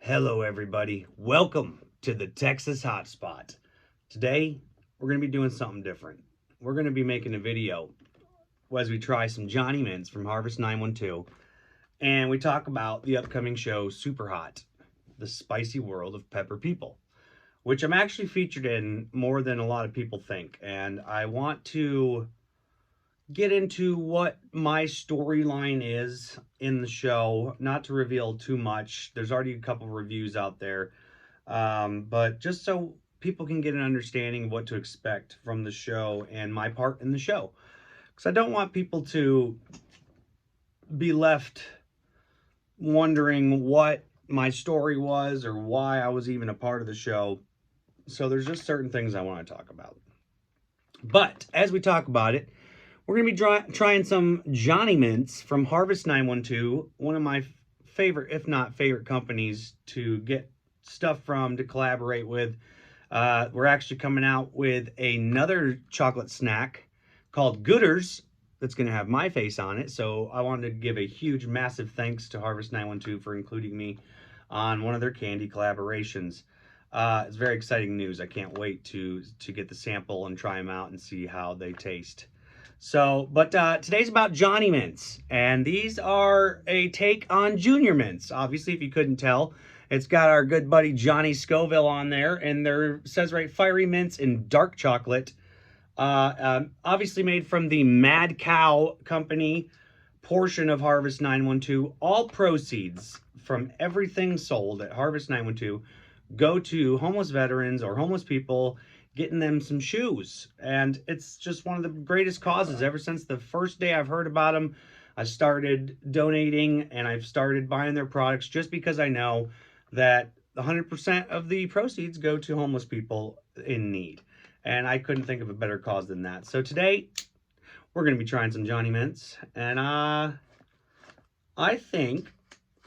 Hello everybody, welcome to the Texas Hotspot. Today we're going to be doing something different. We're going to be making a video as we try some Johnny Mints from Harvest 912, and we talk about the upcoming show Superhot, the spicy world of pepper people, which I'm actually featured in more than a lot of people think. And I want to get into what my storyline is in the show, not to reveal too much. There's already a couple reviews out there, but just so people can get an understanding of what to expect from the show and my part in the show, because I don't want people to be left wondering what my story was or why I was even a part of the show. So there's just certain things I want to talk about. But as we talk about it, we're going to be trying some Johnny Mints from Harvest 912, one of my favorite, if not favorite, companies to get stuff from, to collaborate with. We're actually coming out with another chocolate snack called Gooders that's going to have my face on it. So I wanted to give a huge, massive thanks to Harvest 912 for including me on one of their candy collaborations. It's very exciting news. I can't wait to get the sample and try them out and see how they taste. So, but today's about Johnny Mints, and these are a take on Junior Mints. Obviously, if you couldn't tell, it's got our good buddy Johnny Scoville on there, and there says right, Fiery Mints in dark chocolate. Obviously made from the Mad Cow Company portion of Harvest 912. All proceeds from everything sold at Harvest 912 go to homeless veterans or homeless people, getting them some shoes. And it's just one of the greatest causes. Ever since the first day I've heard about them, I started donating and I've started buying their products, just because I know that 100% of the proceeds go to homeless people in need. And I couldn't think of a better cause than that. So today we're going to be trying some Johnny Mints, and I think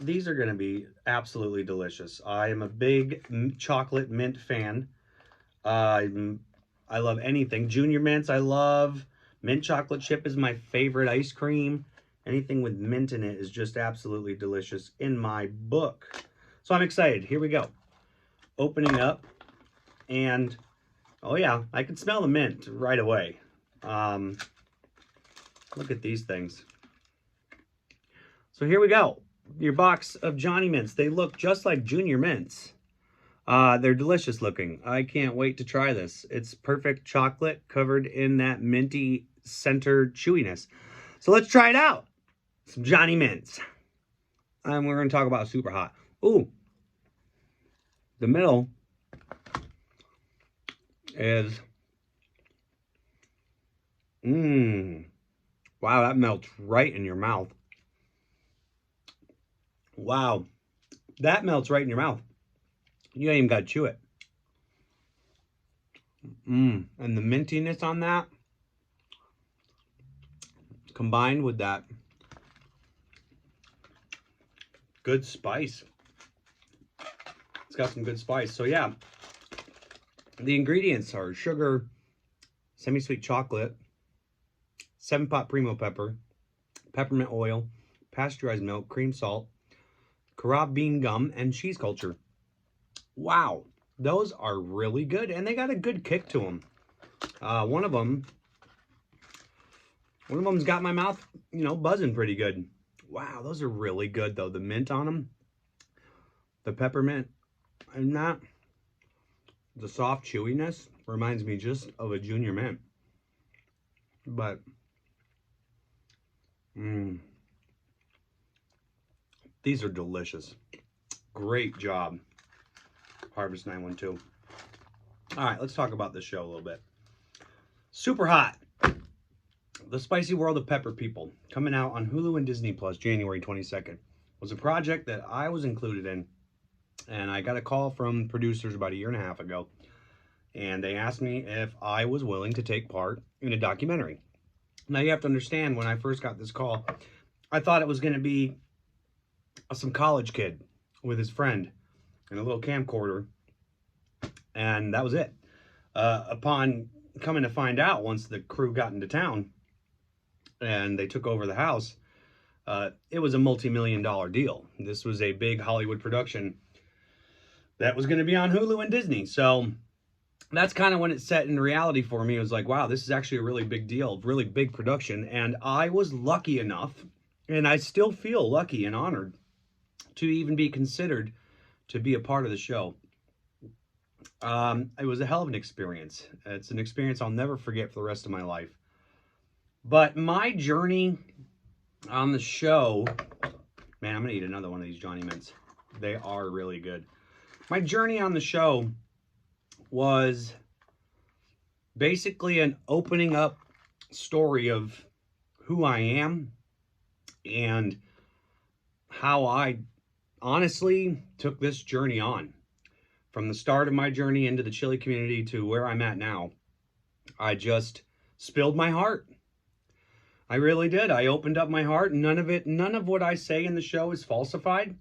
these are going to be absolutely delicious. I am a big chocolate mint fan. I love anything. Junior Mints, I love. Mint chocolate chip is my favorite ice cream. Anything with mint in it is just absolutely delicious in my book. So I'm excited. Here we go. Opening up, and oh yeah, I can smell the mint right away. Look at these things. So here we go. Your box of Johnny Mints. They look just like Junior Mints. They're delicious looking. I can't wait to try this. It's perfect chocolate covered in that minty center chewiness. So let's try it out. Some Johnny Mints. And we're going to talk about Superhot. Ooh. The middle is... Wow, that melts right in your mouth. Wow. That melts right in your mouth. You ain't even got to chew it. And the mintiness on that, combined with that good spice. It's got some good spice. So yeah, the ingredients are sugar, semi-sweet chocolate, 7-pot primo pepper, peppermint oil, pasteurized milk, cream salt, carob bean gum, and cheese culture. Wow, those are really good, and they got a good kick to them. One of them's got my mouth, buzzing pretty good. Wow, those are really good though. The mint on them, the peppermint, and that, the soft chewiness reminds me just of a Junior Mint. But these are delicious. Great job, Harvest 912. All right, let's talk about this show a little bit. Superhot, the spicy world of pepper people, coming out on Hulu and Disney Plus January 22nd, was a project that I was included in. And I got a call from producers about 1.5 years ago, and they asked me if I was willing to take part in a documentary. Now, you have to understand, when I first got this call, I thought it was going to be some college kid with his friend and a little camcorder, and that was it. Upon coming to find out, once the crew got into town and they took over the house, it was a multi-million-dollar deal. This was a big Hollywood production that was going to be on Hulu and Disney. So that's kind of when it set in reality for me. It was like, wow, this is actually a really big deal, really big production. And I was lucky enough, and I still feel lucky and honored to even be considered to be a part of the show. It was a hell of an experience. It's an experience I'll never forget for the rest of my life. But my journey on the show, man, I'm going to eat another one of these Johnny Mints. They are really good. My journey on the show was basically an opening up story of who I am and how I honestly took this journey on. From the start of my journey into the chili community to where I'm at now, I just spilled my heart. I really did. I opened up my heart. None of what I say in the show is falsified.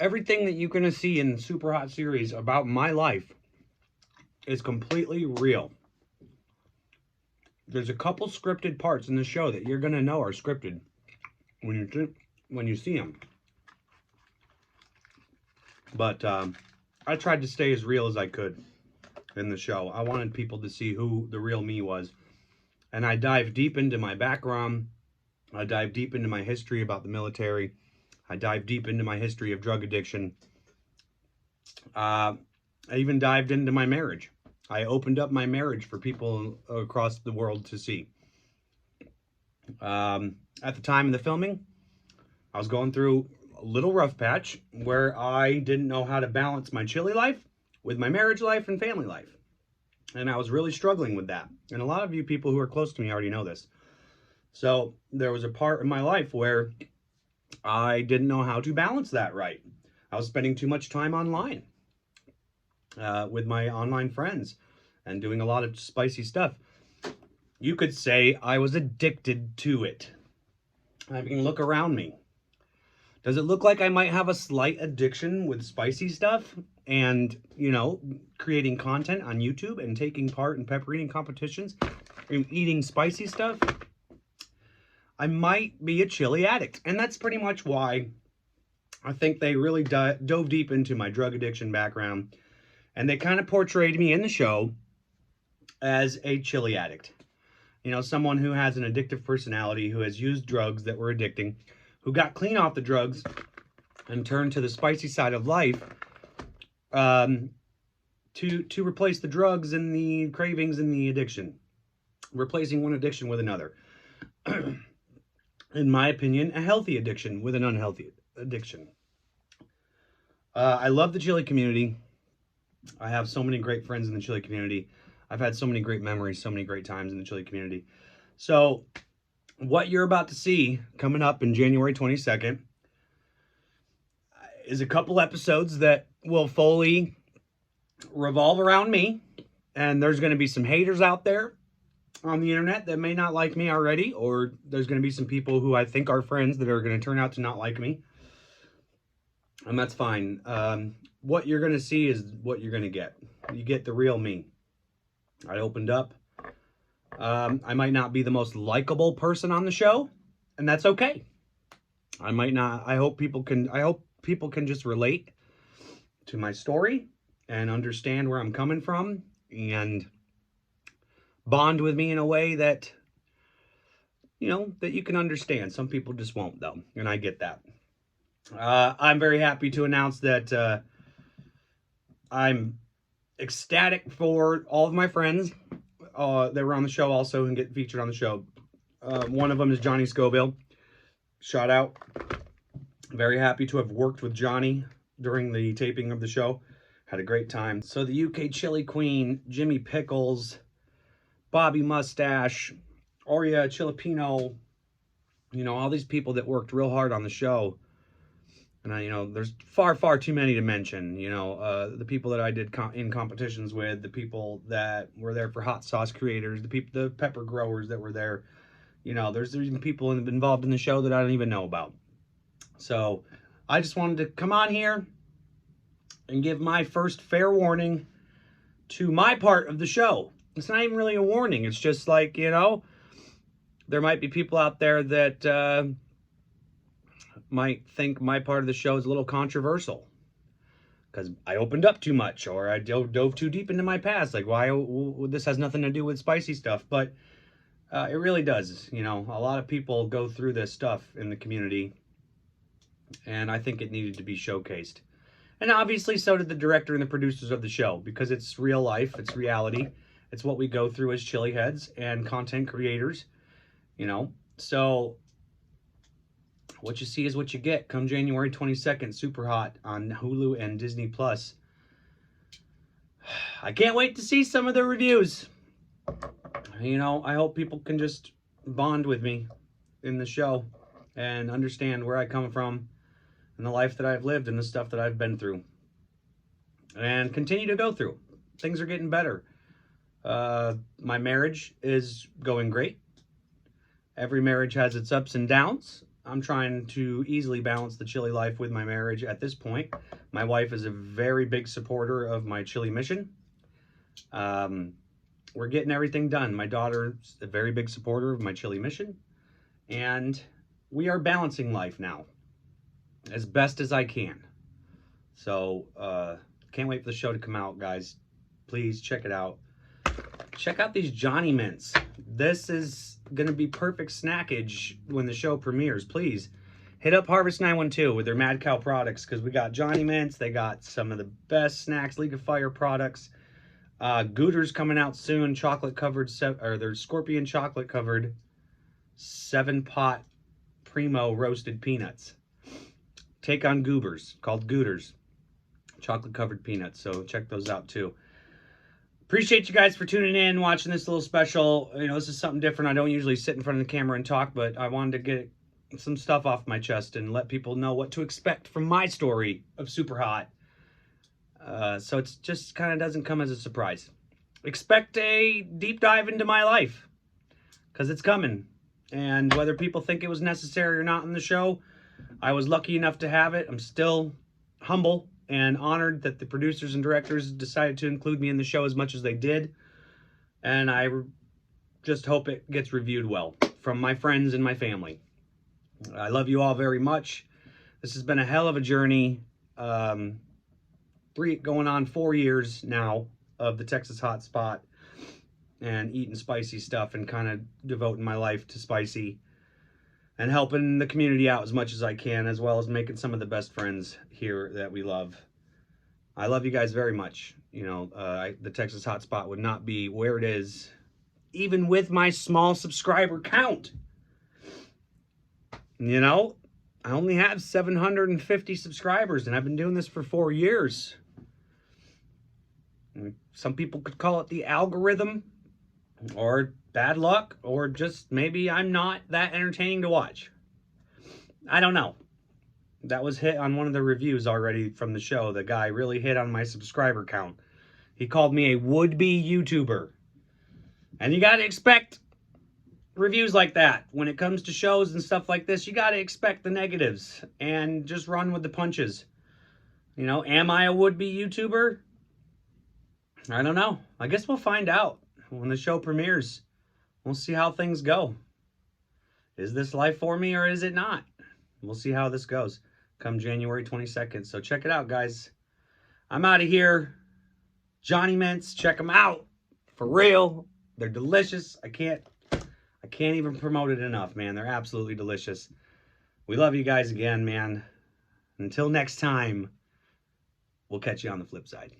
Everything that you're going to see in the Superhot series about my life is completely real. There's a couple scripted parts in the show that you're going to know are scripted when you see them. But I tried to stay as real as I could in the show. I wanted people to see who the real me was. And I dived deep into my background. I dived deep into my history about the military. I dived deep into my history of drug addiction. I even dived into my marriage. I opened up my marriage for people across the world to see. At the time of the filming, I was going through a little rough patch where I didn't know how to balance my chili life with my marriage life and family life. And I was really struggling with that. And a lot of you people who are close to me already know this. So there was a part in my life where I didn't know how to balance that right. I was spending too much time online with my online friends and doing a lot of spicy stuff. You could say I was addicted to it. I can look around me. Does it look like I might have a slight addiction with spicy stuff and, you know, creating content on YouTube and taking part in pepper eating competitions and eating spicy stuff? I might be a chili addict. And that's pretty much why I think they really dove deep into my drug addiction background. And they kind of portrayed me in the show as a chili addict. You know, someone who has an addictive personality, who has used drugs that were addicting, who got clean off the drugs and turned to the spicy side of life to replace the drugs and the cravings and the addiction. Replacing one addiction with another. In my opinion, a healthy addiction with an unhealthy addiction. I love the chili community. I have so many great friends in the chili community. I've had so many great memories, so many great times in the chili community. So what you're about to see coming up in January 22nd is a couple episodes that will fully revolve around me. And there's going to be some haters out there on the internet that may not like me already, or there's going to be some people who I think are friends that are going to turn out to not like me. And that's fine. What you're going to see is what you're going to get. You get the real me. I opened up. I might not be the most likable person on the show, and that's okay. I might not. I hope people can just relate to my story and understand where I'm coming from and bond with me in a way that, you know, that you can understand. Some people just won't, though, and I get that. I'm very happy to announce that I'm ecstatic for all of my friends that were on the show also and get featured on the show. One of them is Johnny Scoville. Shout out. Very happy to have worked with Johnny during the taping of the show. Had a great time. So the UK Chili Queen, Jimmy Pickles, Bobby Mustache, Oria Chilipino, you know, all these people that worked real hard on the show. And, you know, there's far, far too many to mention. You know, the people that I did in competitions with, the people that were there for hot sauce creators, the pepper growers that were there. You know, there's even people involved in the show that I don't even know about. So I just wanted to come on here and give my first fair warning to my part of the show. It's not even really a warning. It's just like, you know, there might be people out there that might think my part of the show is a little controversial. because I opened up too much, or I dove too deep into my past. Like, why this has nothing to do with spicy stuff, but it really does. You know, a lot of people go through this stuff in the community, and I think it needed to be showcased. And obviously, so did the director and the producers of the show, because it's real life, it's reality, it's what we go through as chili heads and content creators, you know. So what you see is what you get. Come January 22nd, Superhot on Hulu and Disney Plus. I can't wait to see some of the reviews. You know, I hope people can just bond with me in the show and understand where I come from and the life that I've lived and the stuff that I've been through and continue to go through. Things are getting better. My marriage is going great. Every marriage has its ups and downs. I'm trying to easily balance the chili life with my marriage at this point. My wife is a very big supporter of my chili mission. We're getting everything done. My daughter's a very big supporter of my chili mission. And we are balancing life now as best as I can. So, can't wait for the show to come out, guys. Please check it out. Check out these Johnny Mints. This is going to be perfect snackage when the show premieres. Please hit up Harvest 912 with their Mad Cow products, because we got Johnny Mints. They got some of the best snacks, League of Fire products. Gooters coming out soon. Chocolate covered, or they're scorpion chocolate covered 7-pot primo roasted peanuts. Take on goobers, called Gooters. Chocolate covered peanuts. So check those out too. Appreciate you guys for tuning in, watching this little special. You know, this is something different. I don't usually sit in front of the camera and talk, but I wanted to get some stuff off my chest and let people know what to expect from my story of Superhot. So it's just kind of doesn't come as a surprise. Expect a deep dive into my life, because it's coming. And whether people think it was necessary or not in the show, I was lucky enough to have it. I'm still humble and honored that the producers and directors decided to include me in the show as much as they did. And I just hope it gets reviewed well from my friends and my family. I love you all very much. This has been a hell of a journey. Going on 4 years now of the Texas Hot Spot and eating spicy stuff and kind of devoting my life to spicy and helping the community out as much as I can, as well as making some of the best friends here that we love. I love you guys very much. You know, the Texas Hot Spot would not be where it is, even with my small subscriber count. You know, I only have 750 subscribers, and I've been doing this for 4 years. Some people could call it the algorithm, or bad luck, or just maybe I'm not that entertaining to watch. I don't know. That was hit on one of the reviews already from the show. The guy really hit on my subscriber count. He called me a would-be YouTuber. And you got to expect reviews like that. When it comes to shows and stuff like this, you got to expect the negatives and just run with the punches. You know, am I a would-be YouTuber? I don't know. I guess we'll find out when the show premieres. We'll see how things go. Is this life for me or is it not? We'll see how this goes come January 22nd. So check it out, guys. I'm out of here. Johnny Mints, check them out. For real. They're delicious. I can't even promote it enough, man. They're absolutely delicious. We love you guys again, man. Until next time, we'll catch you on the flip side.